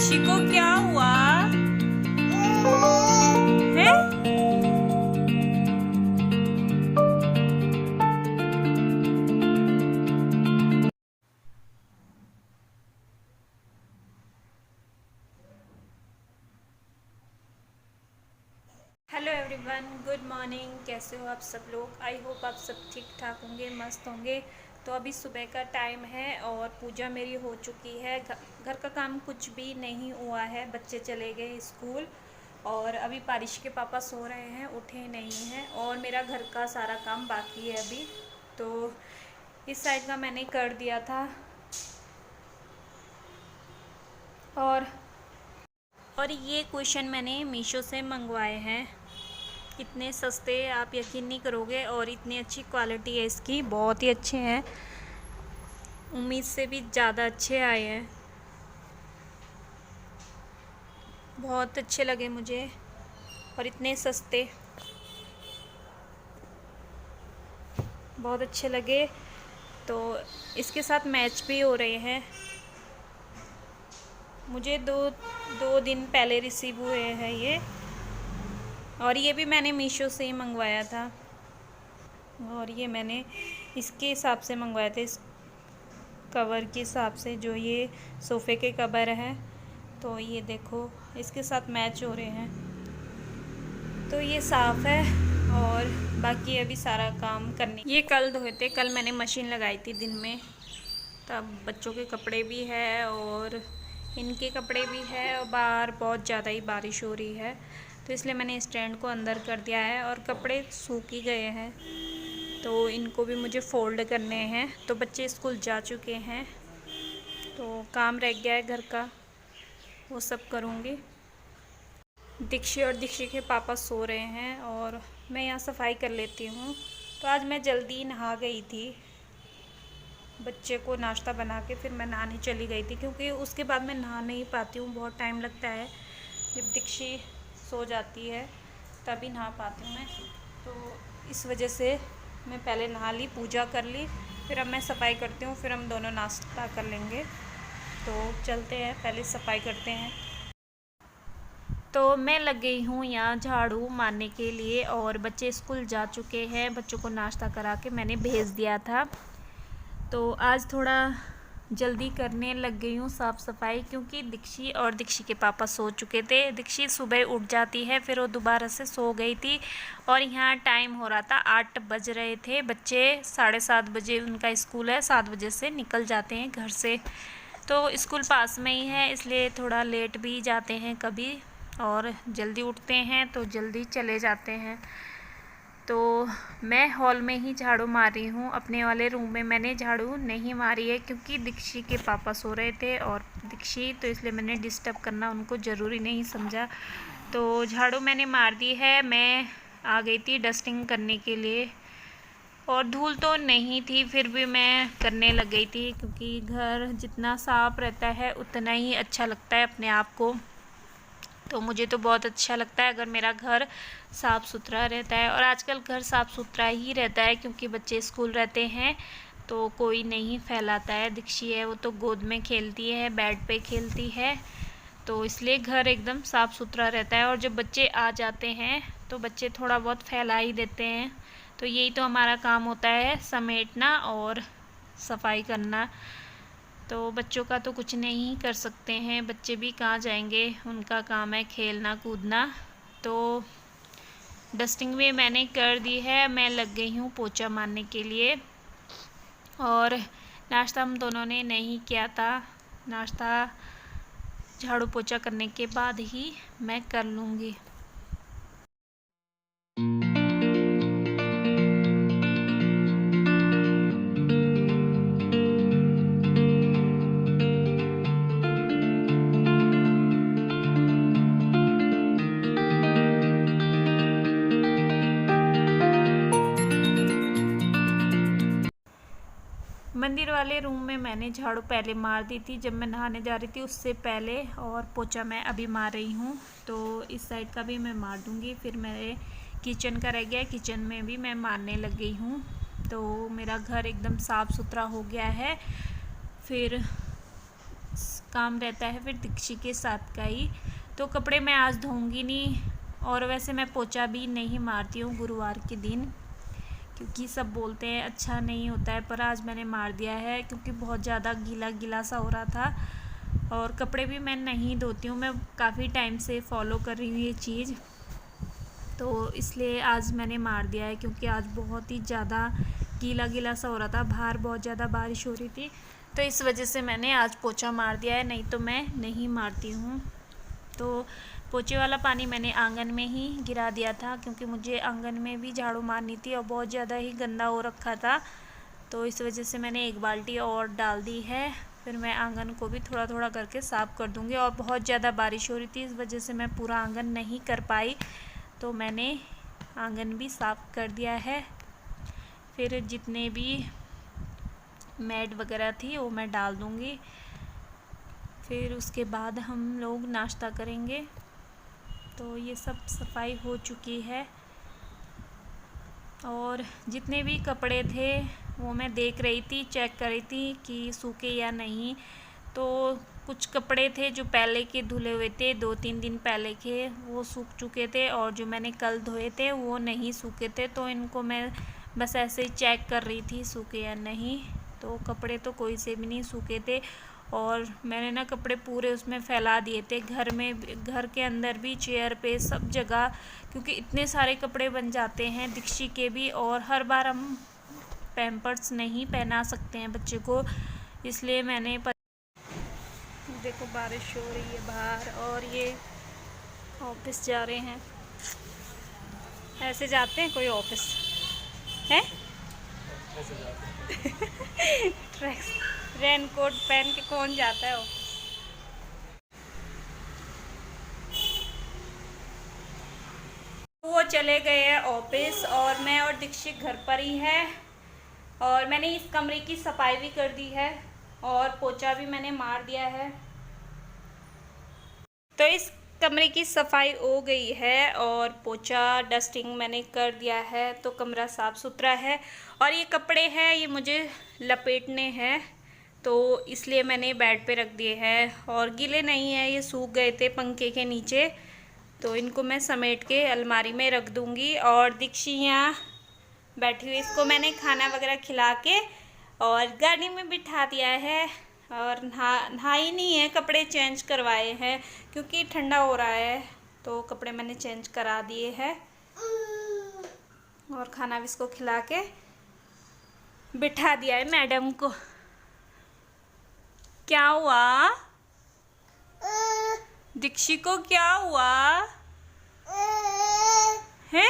दीक्षी को क्या हुआ है? Hello everyone, good morning. कैसे हो आप सब लोग? आई होप आप सब ठीक ठाक होंगे, मस्त होंगे। तो अभी सुबह का टाइम है और पूजा मेरी हो चुकी है। घर का काम कुछ भी नहीं हुआ है, बच्चे चले गए स्कूल और अभी पारिश के पापा सो रहे हैं, उठे नहीं हैं और मेरा घर का सारा काम बाकी है अभी। तो इस साइड का मैंने कर दिया था और ये क्वेश्चन मैंने मीशो से मंगवाए हैं। कितने सस्ते, आप यकीन नहीं करोगे, और इतनी अच्छी क्वालिटी है इसकी, बहुत ही अच्छे हैं। उम्मीद से भी ज़्यादा अच्छे आए हैं, बहुत अच्छे लगे मुझे और इतने सस्ते, बहुत अच्छे लगे। तो इसके साथ मैच भी हो रहे हैं। मुझे दो दिन पहले रिसीव हुए हैं ये, और ये भी मैंने मीशो से ही मंगवाया था। और ये मैंने इसके हिसाब से मंगवाए थे, इस कवर के हिसाब से, जो ये सोफ़े के कवर हैं। तो ये देखो, इसके साथ मैच हो रहे हैं। तो ये साफ़ है और बाकी अभी सारा काम करने, ये कल धोए थे, कल मैंने मशीन लगाई थी दिन में। तब बच्चों के कपड़े भी है और इनके कपड़े भी है, और बाहर बहुत ज़्यादा ही बारिश हो रही है, तो इसलिए मैंने स्टैंड को अंदर कर दिया है। और कपड़े सूख ही गए हैं, तो इनको भी मुझे फ़ोल्ड करने हैं। तो बच्चे स्कूल जा चुके हैं, तो काम रह गया है घर का, वो सब करूँगी। दीक्षी और दीक्षी के पापा सो रहे हैं और मैं यहाँ सफाई कर लेती हूँ। तो आज मैं जल्दी नहा गई थी, बच्चे को नाश्ता बना के फिर मैं नहाने चली गई थी, क्योंकि उसके बाद मैं नहा नहीं पाती हूँ, बहुत टाइम लगता है। जब दीक्षी सो जाती है तभी नहा पाती हूँ मैं, तो इस वजह से मैं पहले नहा ली, पूजा कर ली, फिर अब मैं सफाई करती हूँ, फिर हम दोनों नाश्ता कर लेंगे। तो चलते हैं, पहले सफाई करते हैं। तो मैं लग गई हूँ यहाँ झाड़ू मारने के लिए, और बच्चे स्कूल जा चुके हैं, बच्चों को नाश्ता करा के मैंने भेज दिया था। तो आज थोड़ा जल्दी करने लग गई हूँ साफ़ सफाई, क्योंकि दीक्षी और दीक्षी के पापा सो चुके थे। दीक्षी सुबह उठ जाती है, फिर वो दोबारा से सो गई थी, और यहाँ टाइम हो रहा था 8 बज रहे थे। बच्चे 7:30 बजे उनका स्कूल है, 7 बजे से निकल जाते हैं घर से। तो स्कूल पास में ही है, इसलिए थोड़ा लेट भी जाते हैं कभी, और जल्दी उठते हैं तो जल्दी चले जाते हैं। तो मैं हॉल में ही झाड़ू मार रही हूँ, अपने वाले रूम में मैंने झाड़ू नहीं मारी है, क्योंकि दीक्षी के पापा सो रहे थे और दीक्षी, तो इसलिए मैंने डिस्टर्ब करना उनको ज़रूरी नहीं समझा। तो झाड़ू मैंने मार दी है। मैं आ गई थी डस्टिंग करने के लिए, और धूल तो नहीं थी, फिर भी मैं करने लग गई थी, क्योंकि घर जितना साफ़ रहता है उतना ही अच्छा लगता है अपने आप को। तो मुझे तो बहुत अच्छा लगता है अगर मेरा घर साफ़ सुथरा रहता है, और आजकल घर साफ़ सुथरा ही रहता है, क्योंकि बच्चे स्कूल रहते हैं तो कोई नहीं फैलाता है। दीक्षी है, वो तो गोद में खेलती है, बेड पे खेलती है, तो इसलिए घर एकदम साफ़ सुथरा रहता है। और जब बच्चे आ जाते हैं तो बच्चे थोड़ा बहुत फैला ही देते हैं, तो यही तो हमारा काम होता है, समेटना और सफाई करना। तो बच्चों का तो कुछ नहीं कर सकते हैं, बच्चे भी कहाँ जाएंगे, उनका काम है खेलना कूदना। तो डस्टिंग भी मैंने कर दी है, मैं लग गई हूँ पोछा मारने के लिए। और नाश्ता हम दोनों ने नहीं किया था, नाश्ता झाड़ू पोछा करने के बाद ही मैं कर लूँगी। मंदिर वाले रूम में मैंने झाड़ू पहले मार दी थी जब मैं नहाने जा रही थी, उससे पहले, और पोछा मैं अभी मार रही हूँ। तो इस साइड का भी मैं मार दूँगी। फिर मेरे किचन का रह गया, किचन में भी मैं मारने लग गई हूँ। तो मेरा घर एकदम साफ़ सुथरा हो गया है। फिर काम रहता है फिर दीक्षी के साथ का ही। तो कपड़े मैं आज धोऊंगी नहीं, और वैसे मैं पोछा भी नहीं मारती हूँ गुरुवार के दिन, क्योंकि सब बोलते हैं अच्छा नहीं होता है, पर आज मैंने मार दिया है क्योंकि बहुत ज़्यादा गीला गीला सा हो रहा था। और कपड़े भी मैं नहीं धोती हूँ, मैं काफ़ी टाइम से फॉलो कर रही हूँ ये चीज़, तो इसलिए आज मैंने मार दिया है क्योंकि आज बहुत ही ज़्यादा गीला गीला सा हो रहा था, बाहर बहुत ज़्यादा बारिश हो रही थी, तो इस वजह से मैंने आज पोछा मार दिया है, नहीं तो मैं नहीं मारती हूँ। तो पोछे वाला पानी मैंने आंगन में ही गिरा दिया था क्योंकि मुझे आंगन में भी झाड़ू मारनी थी और बहुत ज़्यादा ही गंदा हो रखा था, तो इस वजह से मैंने एक बाल्टी और डाल दी है। फिर मैं आंगन को भी थोड़ा थोड़ा करके साफ़ कर दूँगी, और बहुत ज़्यादा बारिश हो रही थी इस वजह से मैं पूरा आंगन नहीं कर पाई, तो मैंने आंगन भी साफ़ कर दिया है। फिर जितने भी मैट वगैरह थी वो मैं डाल दूँगी, फिर उसके बाद हम लोग नाश्ता करेंगे। तो ये सब सफाई हो चुकी है, और जितने भी कपड़े थे वो मैं देख रही थी, चेक कर रही थी कि सूखे या नहीं। तो कुछ कपड़े थे जो पहले के धुले हुए थे, 2-3 दिन पहले के, वो सूख चुके थे, और जो मैंने कल धोए थे वो नहीं सूखे थे, तो इनको मैं बस ऐसे ही चेक कर रही थी सूखे या नहीं। तो कपड़े तो कोई से भी नहीं सूखे थे, और मैंने ना कपड़े पूरे उसमें फैला दिए थे, घर में, घर के अंदर भी, चेयर पे, सब जगह, क्योंकि इतने सारे कपड़े बन जाते हैं दीक्षी के भी, और हर बार हम पैम्पर्स नहीं पहना सकते हैं बच्चे को, इसलिए मैंने देखो बारिश हो रही है बाहर, और ये ऑफिस जा रहे हैं। ऐसे जाते हैं कोई ऑफिस है? रेनकोट पहन के कौन जाता है? वो चले गए हैं ऑफिस, और मैं और दीक्षित घर पर ही है, और मैंने इस कमरे की सफाई भी कर दी है, और पोछा भी मैंने मार दिया है। तो इस कमरे की सफाई हो गई है, और पोछा डस्टिंग मैंने कर दिया है, तो कमरा साफ़ सुथरा है। और ये कपड़े हैं, ये मुझे लपेटने हैं, तो इसलिए मैंने बेड पे रख दिए हैं, और गीले नहीं हैं, ये सूख गए थे पंखे के नीचे, तो इनको मैं समेट के अलमारी में रख दूँगी। और दीक्षी यहाँ बैठी हुई, इसको मैंने खाना वगैरह खिला के और गाड़ी में बिठा दिया है, और नहाई नहीं है, कपड़े चेंज करवाए हैं क्योंकि ठंडा हो रहा है, तो कपड़े मैंने चेंज करा दिए हैं, और खाना भी इसको खिला के बिठा दिया है मैडम को। क्या हुआ दीक्षी को, क्या हुआ है?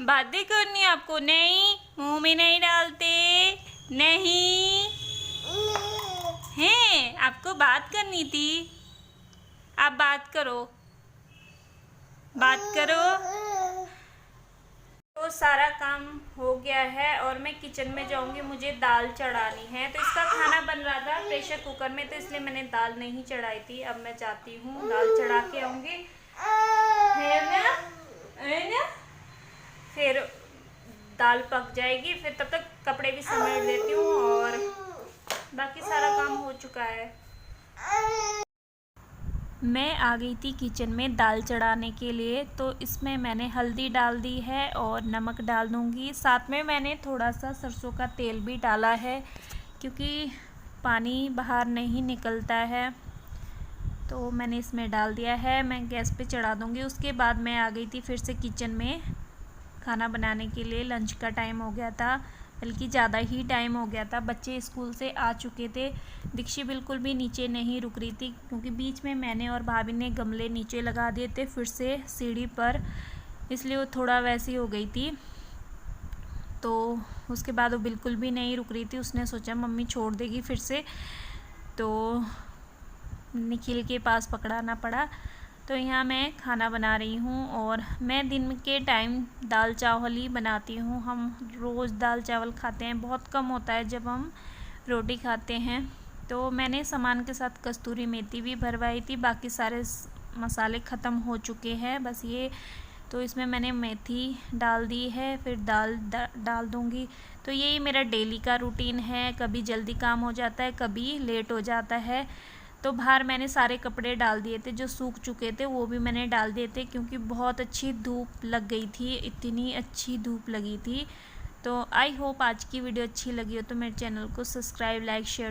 बातें करनी आपको? नहीं, मुंह में नहीं डालते, नहीं हैं? आपको बात करनी थी, आप बात करो, बात करो। तो सारा काम हो गया है, और मैं किचन में जाऊंगी, मुझे दाल चढ़ानी है। तो इसका खाना बन रहा था प्रेशर कुकर में, तो इसलिए मैंने दाल नहीं चढ़ाई थी। अब मैं जाती हूँ, दाल चढ़ा के आऊँगी, है ना? फिर दाल पक जाएगी, फिर तब तक कपड़े भी समेट देती हूँ, और बाकी सारा काम हो चुका है। मैं आ गई थी किचन में दाल चढ़ाने के लिए, तो इसमें मैंने हल्दी डाल दी है और नमक डाल दूँगी। साथ में मैंने थोड़ा सा सरसों का तेल भी डाला है, क्योंकि पानी बाहर नहीं निकलता है, तो मैंने इसमें डाल दिया है। मैं गैस पे चढ़ा दूँगी। उसके बाद मैं आ गई थी फिर से किचन में खाना बनाने के लिए। लंच का टाइम हो गया था, बल्कि ज़्यादा ही टाइम हो गया था। बच्चे स्कूल से आ चुके थे। दीक्षी बिल्कुल भी नीचे नहीं रुक रही थी, क्योंकि बीच में मैंने और भाभी ने गमले नीचे लगा दिए थे फिर से सीढ़ी पर, इसलिए वो थोड़ा वैसी हो गई थी। तो उसके बाद वो बिल्कुल भी नहीं रुक रही थी। उसने सोचा मम्मी छोड़ देगी फिर से, तो निखिल के पास पकड़ाना पड़ा। तो यहाँ मैं खाना बना रही हूँ, और मैं दिन के टाइम दाल चावल ही बनाती हूँ। हम रोज़ दाल चावल खाते हैं, बहुत कम होता है जब हम रोटी खाते हैं। तो मैंने सामान के साथ कस्तूरी मेथी भी भरवाई थी, बाकी सारे मसाले ख़त्म हो चुके हैं। बस ये तो इसमें मैंने मेथी डाल दी है, फिर दाल डाल दूँगी। तो यही मेरा डेली का रूटीन है, कभी जल्दी काम हो जाता है, कभी लेट हो जाता है। तो बाहर मैंने सारे कपड़े डाल दिए थे, जो सूख चुके थे वो भी मैंने डाल दिए थे, क्योंकि बहुत अच्छी धूप लग गई थी, इतनी अच्छी धूप लगी थी। तो आई होप आज की वीडियो अच्छी लगी हो तो मेरे चैनल को सब्सक्राइब, लाइक, शेयर